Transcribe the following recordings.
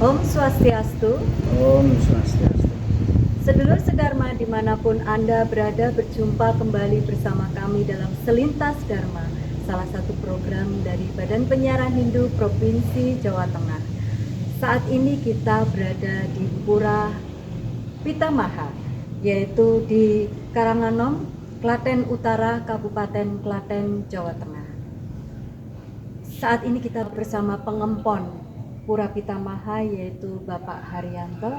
Om Swastiastu. Om Swastiastu. Sedulur sedharma dimanapun Anda berada, berjumpa kembali bersama kami dalam Selintas Dharma, salah satu program dari Badan Penyiaran Hindu Provinsi Jawa Tengah. Saat ini kita berada di Pura Pitamaha, yaitu di Karanganom, Klaten Utara, Kabupaten Klaten, Jawa Tengah. Saat ini kita bersama pengempon Pura Pitamaha, yaitu Bapak Haryanto,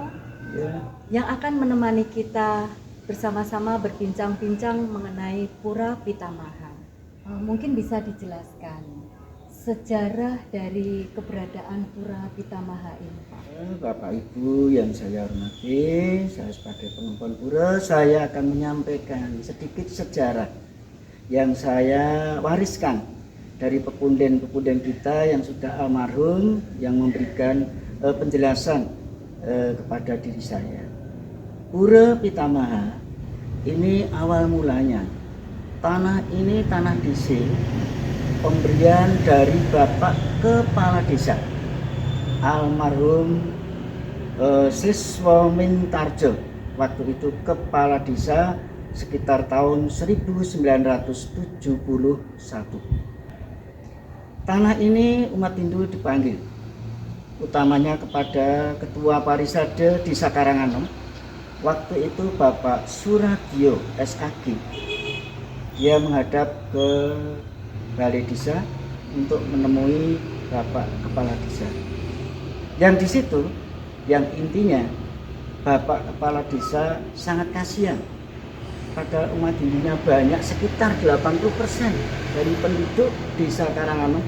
yang akan menemani kita bersama-sama berbincang-bincang mengenai Pura Pitamaha. Mungkin bisa dijelaskan sejarah dari keberadaan Pura Pitamaha ini, Pak. Bapak Ibu yang saya hormati, saya sebagai pengempon pura, saya akan menyampaikan sedikit sejarah yang saya wariskan dari pepunden-pepunden kita yang sudah almarhum, yang memberikan penjelasan kepada diri saya. Pura Pitamaha ini awal mulanya, tanah ini tanah desa, pemberian dari Bapak Kepala Desa almarhum Siswa Mintarjo, waktu itu Kepala Desa sekitar tahun 1971. Tanah ini umat Hindu dipanggil, utamanya kepada Ketua Parisade Desa Karanganom, waktu itu Bapak Suragio SAG. Dia menghadap ke Balai Desa untuk menemui Bapak Kepala Desa. Yang di situ, yang intinya Bapak Kepala Desa sangat kasihan pada umat Hindunya banyak, sekitar 80% dari penduduk Desa Karanganom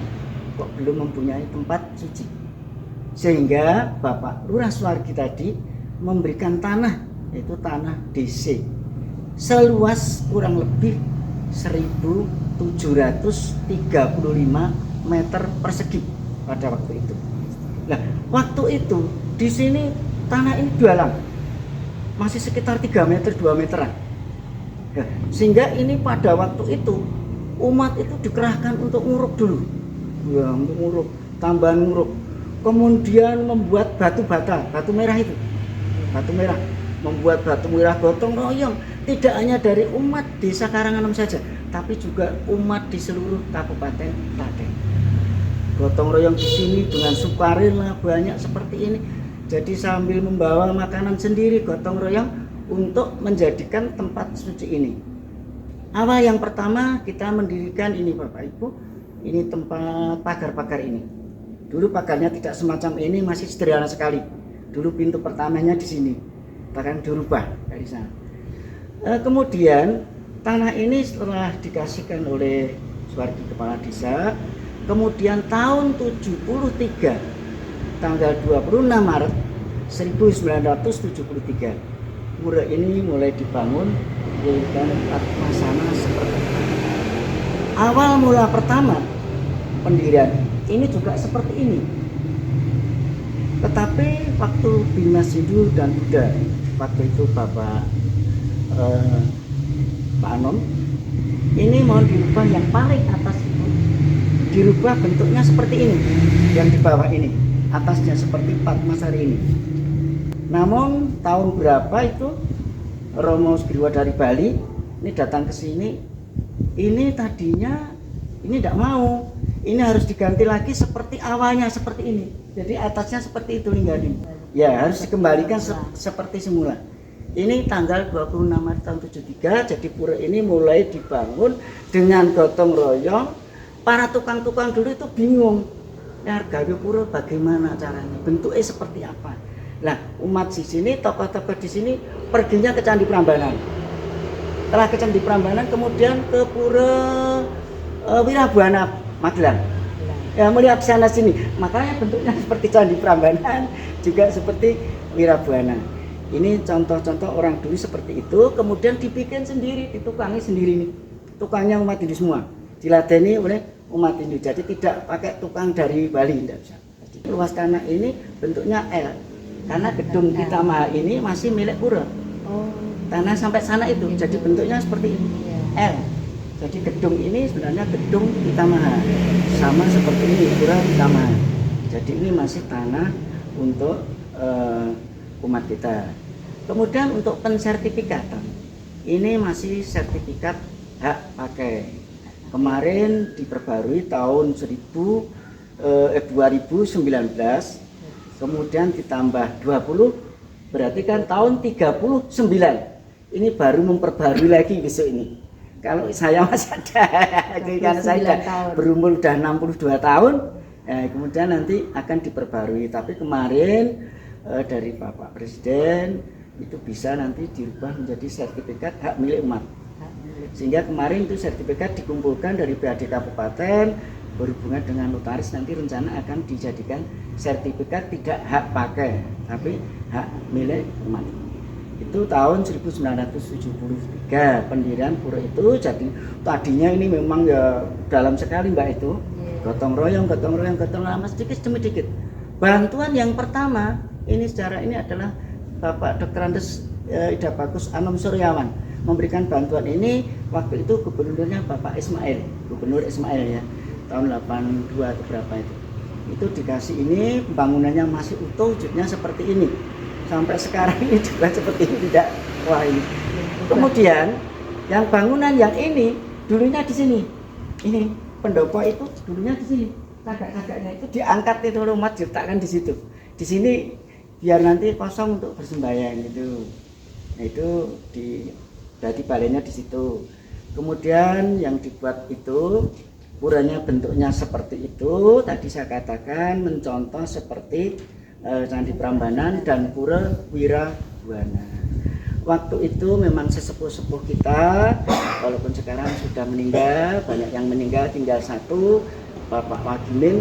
kok belum mempunyai tempat suci. Sehingga Bapak Lurah Suwargi tadi memberikan tanah, yaitu tanah desa, seluas kurang lebih 1.735 meter persegi pada waktu itu. Nah, waktu itu di sini tanah ini dalam, masih sekitar 3 meter 2 meteran. Nah, sehingga ini pada waktu itu umat itu dikerahkan untuk nguruk dulu, ya, untuk nguruk, tambahan nguruk, kemudian membuat batu bata, batu merah itu, batu merah, membuat batu merah gotong royong, tidak hanya dari umat Desa Karanganom saja, tapi juga umat di seluruh Kabupaten Klaten. Gotong royong di sini dengan sukarela banyak seperti ini. Jadi sambil membawa makanan sendiri gotong royong untuk menjadikan tempat suci ini. Awal yang pertama kita mendirikan ini Bapak Ibu, ini tempat pagar-pagar ini. Dulu pagarnya tidak semacam ini, masih sederhana sekali. Dulu pintu pertamanya di sini, bahkan dirubah dari sana. Kemudian tanah ini setelah dikasihkan oleh Suwargi Kepala Desa, kemudian tahun 73, tanggal 26 Maret 1973, pura ini mulai dibangun dengan atmasana seperti ini. Awal mula pertama pendirian ini juga seperti ini. Tetapi waktu Bimas Hindu dan Buddha, waktu itu Bapak Pak Anom, ini mau dirubah yang paling atas itu, dirubah bentuknya seperti ini, yang di bawah ini, atasnya seperti Padmasari ini. Namun tahun berapa itu Romo Sugriwa dari Bali ini datang ke sini, ini tadinya ini tidak mau, ini harus diganti lagi seperti awalnya, seperti ini. Jadi atasnya seperti itu ninggalin. Ya harus dikembalikan seperti semula. Ini tanggal 26 Maret tahun 73, jadi pura ini mulai dibangun dengan gotong royong. Para tukang-tukang dulu itu bingung, harga pura bagaimana caranya, bentuknya seperti apa. Nah, umat di sini, tokoh-tokoh di sini perginya ke Candi Prambanan. Setelah ke Candi Prambanan, kemudian ke Pura Wirabuana Magelang. Ya, melihat sana sini, makanya bentuknya seperti Candi Prambanan, juga seperti Wirabuana. Ini contoh-contoh orang dulu seperti itu, kemudian dibikin sendiri, ditukangi sendiri nih. Tukangnya umat Hindu semua, diladeni oleh umat Hindu. Jadi tidak pakai tukang dari Bali, tidak bisa. Luas tanah ini bentuknya L, karena gedung Pitamaha ini masih milik pura. Tanah sampai sana itu, jadi bentuknya seperti ini, L. Jadi gedung ini sebenarnya gedung Pitamaha, sama seperti ini Pura Pitamaha. Jadi ini masih tanah untuk umat kita. Kemudian untuk pensertifikatan, ini masih sertifikat hak pakai. Kemarin diperbarui tahun 2019, kemudian ditambah 20, berarti kan tahun 39. Ini baru memperbarui lagi besok ini. Kalau saya masih ada, karena saya berumur udah 62 tahun, kemudian nanti akan diperbarui. Tapi kemarin dari Bapak Presiden itu bisa nanti dirubah menjadi sertifikat hak milik umat. Sehingga kemarin itu sertifikat dikumpulkan dari PAD Kabupaten berhubungan dengan notaris, nanti rencana akan dijadikan sertifikat tidak hak pakai tapi hak milik umat. Itu tahun 1973 pendirian pura itu. Jadi tadinya ini memang ya dalam sekali Mbak itu, gotong royong lama sedikit demi sedikit. Bantuan yang pertama ini secara ini adalah Bapak Dr. Andes Ida Bagus Anom Suryawan memberikan bantuan ini. Waktu itu gubernurnya Bapak Ismail, Gubernur Ismail ya, tahun 82 atau berapa itu dikasih ini, pembangunannya masih utuh, wujudnya seperti ini sampai sekarang ini juga seperti ini, tidak wah ini. Kemudian yang bangunan yang ini dulunya di sini, ini pendopo itu dulunya di sini, cagak-cagaknya itu diangkat itu rumah diletakkan di situ, di sini biar nanti kosong untuk bersembahyang gitu. Nah itu berarti balainya di situ. Kemudian yang dibuat itu puranya bentuknya seperti itu. Tadi saya katakan mencontoh seperti Candi Prambanan dan Pura Wirabuana. Waktu itu memang sesepuh-sepuh kita, walaupun sekarang sudah meninggal, banyak yang meninggal, tinggal satu, Bapak Wagimin.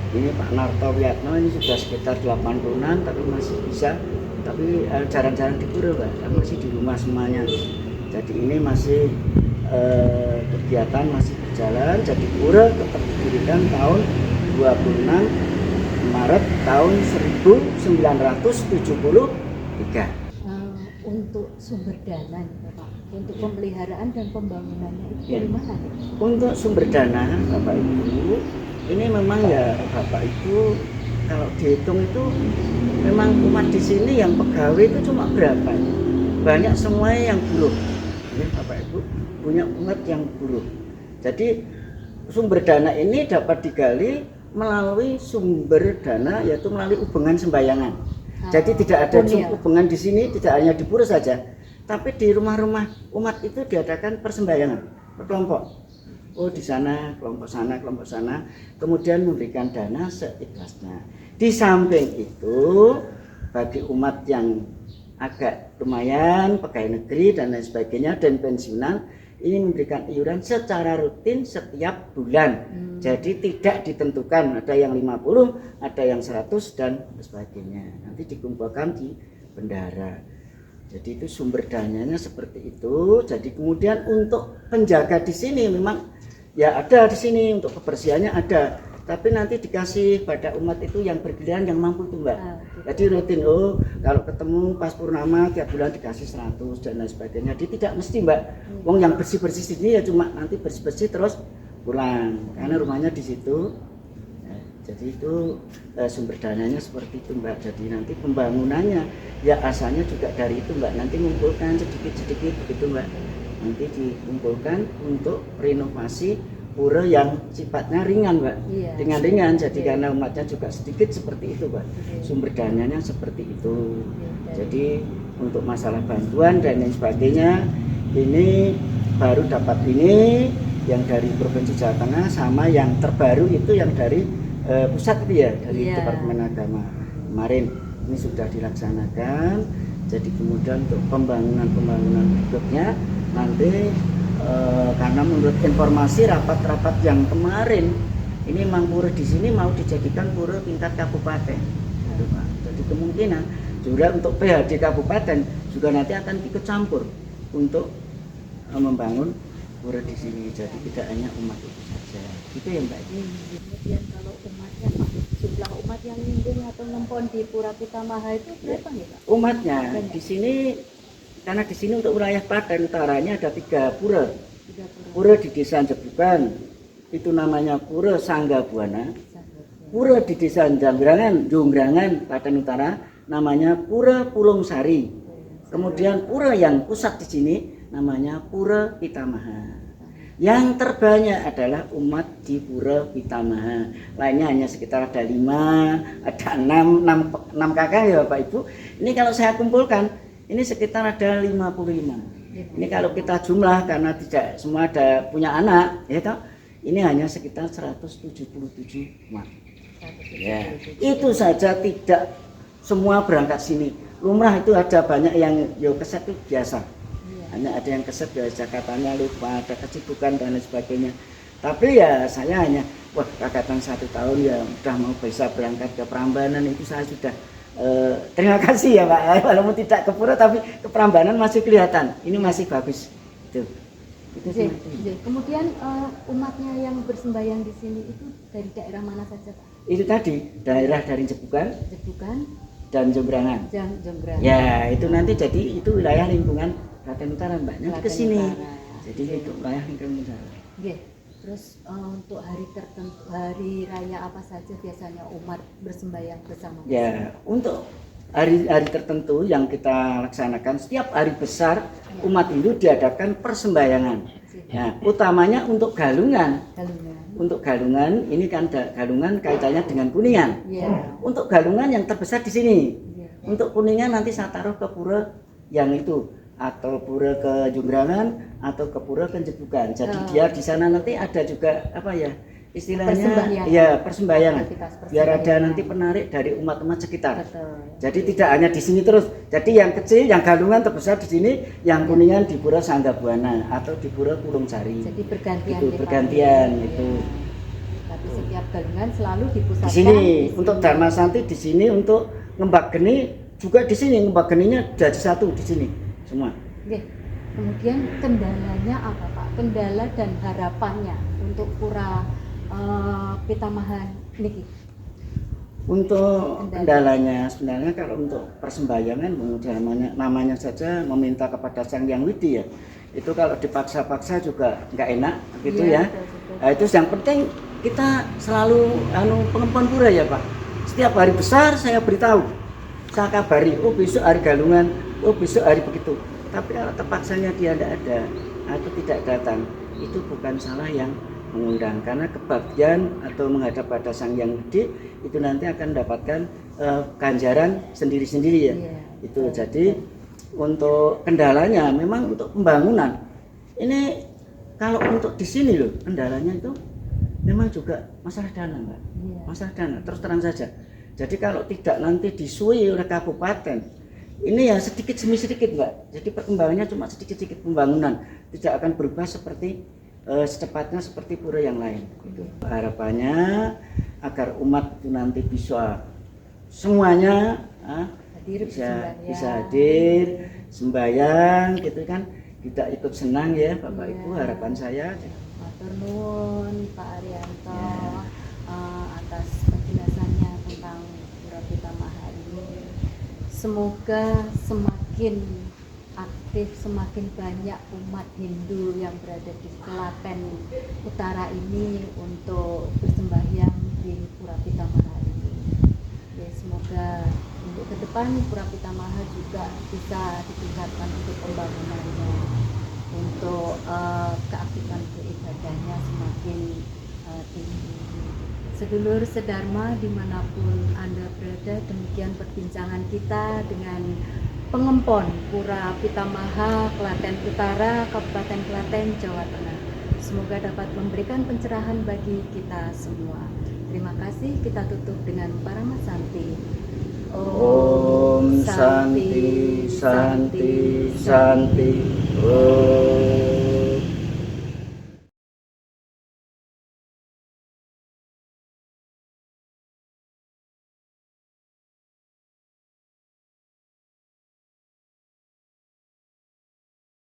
Ini Pak Narto Wiyatno ini sudah sekitar 80-an tapi masih bisa, tapi jarang-jarang di pura Pak, masih di rumah semuanya. Jadi ini masih kegiatan masih berjalan. Jadi pura tetap didirikan tahun 26 Maret tahun 1973. Untuk sumber dana Pak, untuk pemeliharaan dan pembangunannya itu dari mana? Untuk sumber dana Bapak Ibu, ini memang ya Bapak Ibu kalau dihitung itu memang umat di sini yang pegawai itu cuma berapa? Banyak semuanya yang buruh. Ini Bapak Ibu punya umat yang buruh. Jadi sumber dana ini dapat digali melalui sumber dana yaitu melalui hubungan sembayangan. Jadi tidak ada hubungan di sini, tidak hanya di pura saja, tapi di rumah-rumah umat itu diadakan persembahyangan berkelompok. Oh di sana, kelompok sana, kemudian memberikan dana seikhlasnya. Di samping itu, bagi umat yang agak lumayan, pegawai negeri dan lain sebagainya dan pensiunan, ini memberikan iuran secara rutin setiap bulan. Jadi tidak ditentukan, ada yang 50, ada yang 100 dan sebagainya. Nanti dikumpulkan di bendahara. Jadi itu sumber dananya seperti itu. Jadi kemudian untuk penjaga di sini memang ya ada di sini, untuk kebersihannya ada, tapi nanti dikasih pada umat itu yang bergiliran yang mampu tuh Mbak. Jadi rutin, oh kalau ketemu pas purnama tiap bulan dikasih 100 dan lain sebagainya. Jadi tidak mesti Mbak, wong yang bersih-bersih sini ya cuma nanti bersih-bersih terus pulang karena rumahnya di situ. Jadi itu sumber dananya seperti itu Mbak. Jadi nanti pembangunannya ya asalnya juga dari itu Mbak, nanti mengumpulkan sedikit-sedikit begitu Mbak. Nanti dikumpulkan untuk renovasi pura yang sifatnya ringan Mbak. Ringan-ringan, jadi karena umatnya juga sedikit seperti itu Mbak. Sumber dananya seperti itu. Jadi untuk masalah bantuan dan lain sebagainya ini baru dapat ini yang dari Provinsi Jawa Tengah, sama yang terbaru itu yang dari pusat itu ya, dari Departemen Agama. Kemarin ini sudah dilaksanakan. Jadi kemudian untuk pembangunan berikutnya nanti karena menurut informasi rapat-rapat yang kemarin ini memang pura di sini mau dijadikan pura tingkat kabupaten. Jadi kemungkinan juga untuk PHD kabupaten juga nanti akan ikut campur untuk membangun pura di sini. Jadi tidak hanya umat itu saja. Gitu ya Mbak. Kemudian kalau umatnya Pak, jumlah umat yang nyinggung atau nempon di Pura Pitamaha itu berapa nih Pak? Umatnya di sini, karena di sini untuk wilayah Klaten utaranya ada 3 pura. Pura di Desa Jebukan itu namanya Pura Sanggabuana. pura di desa Jonggrangan, Klaten Utara, namanya Pura Pulung Sari. Kemudian pura yang pusat di sini namanya Pura Pitamaha. Yang terbanyak adalah umat di Pura Pitamaha. Lainnya hanya sekitar ada 5, ada 6 kakak ya Bapak Ibu. Ini kalau saya kumpulkan, ini sekitar ada 55. Ini kalau kita jumlah karena tidak semua ada punya anak, ya toh, ini hanya sekitar 177 umat. Ya, itu saja tidak semua berangkat sini. Lumrah itu ada banyak yang keset itu biasa. Hanya ada yang keset ya Jakartanya lupa, ada kesibukan dan lain sebagainya. Tapi ya saya hanya kakatan 1 tahun ya udah mau bisa berangkat ke Prambanan, itu saya sudah terima kasih ya Pak. Walaupun tidak ke pura tapi ke Prambanan masih kelihatan. Ini masih bagus. Itu Kemudian umatnya yang bersembahyang di sini itu dari daerah mana saja Pak? Itu tadi daerah dari Jebukan dan Jonggrangan. Ya, itu nanti jadi itu wilayah lingkungan Klaten Utara Mbak. Nanti ke sini. Jadi itu wilayah lingkungan Utara. Terus untuk hari tertentu, hari raya apa saja biasanya umat bersembahyang bersama? Ya, untuk hari-hari tertentu yang kita laksanakan setiap hari besar umat Hindu diadakan persembahyangan. Ya, utamanya untuk galungan. Untuk galungan ini kan galungan kaitannya dengan Kuningan. Untuk galungan yang terbesar di sini. Untuk Kuningan nanti saya taruh ke pura yang itu, atau pura ke Jonggrangan atau ke pura ke Jebukan. Jadi dia di sana nanti ada juga apa ya istilahnya persembahyangan. Biar ada nanti penarik dari umat-umat sekitar. Jadi tidak hanya di sini terus. Jadi yang kecil, yang galungan terbesar di sini, yang Kuningan di pura Sanggabuana atau di pura Pulung Sari. Jadi bergantian. Itu bergantian itu. Tapi setiap galungan selalu dipusatkan di sini. Untuk Dharma Santi di sini, untuk Ngembak Geni juga di sini. Ngembak Geninya jadi satu di sini semua. Kemudian kendalanya apa Pak? Kendala dan harapannya untuk pura Pitamaha niki. Untuk kendalanya sebenarnya kalau untuk persembahyangan namanya saja meminta kepada Sang Hyang Widi ya. Itu kalau dipaksa-paksa juga nggak enak gitu ya. Nah, itu yang penting kita selalu pengempon pura ya Pak. Setiap hari besar saya beritahu, saya kabari, besok hari galungan, besok hari begitu. Tapi kalau terpaksanya dia tidak ada atau tidak datang, itu bukan salah yang mengundang, karena kebaktian atau menghadap pada Sang Hyang Widi itu nanti akan mendapatkan ganjaran sendiri-sendiri ya. Itu jadi untuk kendalanya memang untuk pembangunan ini, kalau untuk di sini loh kendalanya itu memang juga masalah dana Mbak. Masalah dana terus terang saja. Jadi kalau tidak nanti disui oleh kabupaten ini ya sedikit demi sedikit Mbak. Jadi perkembangannya cuma sedikit-sedikit pembangunan, tidak akan berubah seperti secepatnya seperti pura yang lain. Itu harapannya agar umat itu nanti bisa semuanya bisa hadir sembahyang gitu kan, tidak ikut senang ya Bapak Ibu. Harapan saya. Matur nuwun Pak Arianto atas penjelasannya tentang Pura Pitamaha ini. Semoga semakin aktif, semakin banyak umat Hindu yang berada di Klaten Utara ini untuk bersembahyang di Pura Pitamaha ini. Semoga untuk ke depan Pura Pitamaha juga bisa ditingkatkan untuk pembangunannya, untuk keaktifan beribadahnya semakin tinggi. Sedulur sedharma dimanapun Anda berada, demikian perbincangan kita dengan pengempon Pura Pitamaha Klaten Utara, Kabupaten Klaten, Jawa Tengah. Semoga dapat memberikan pencerahan bagi kita semua. Terima kasih. Kita tutup dengan Parama Santi. Om Santi Santi Santi. Om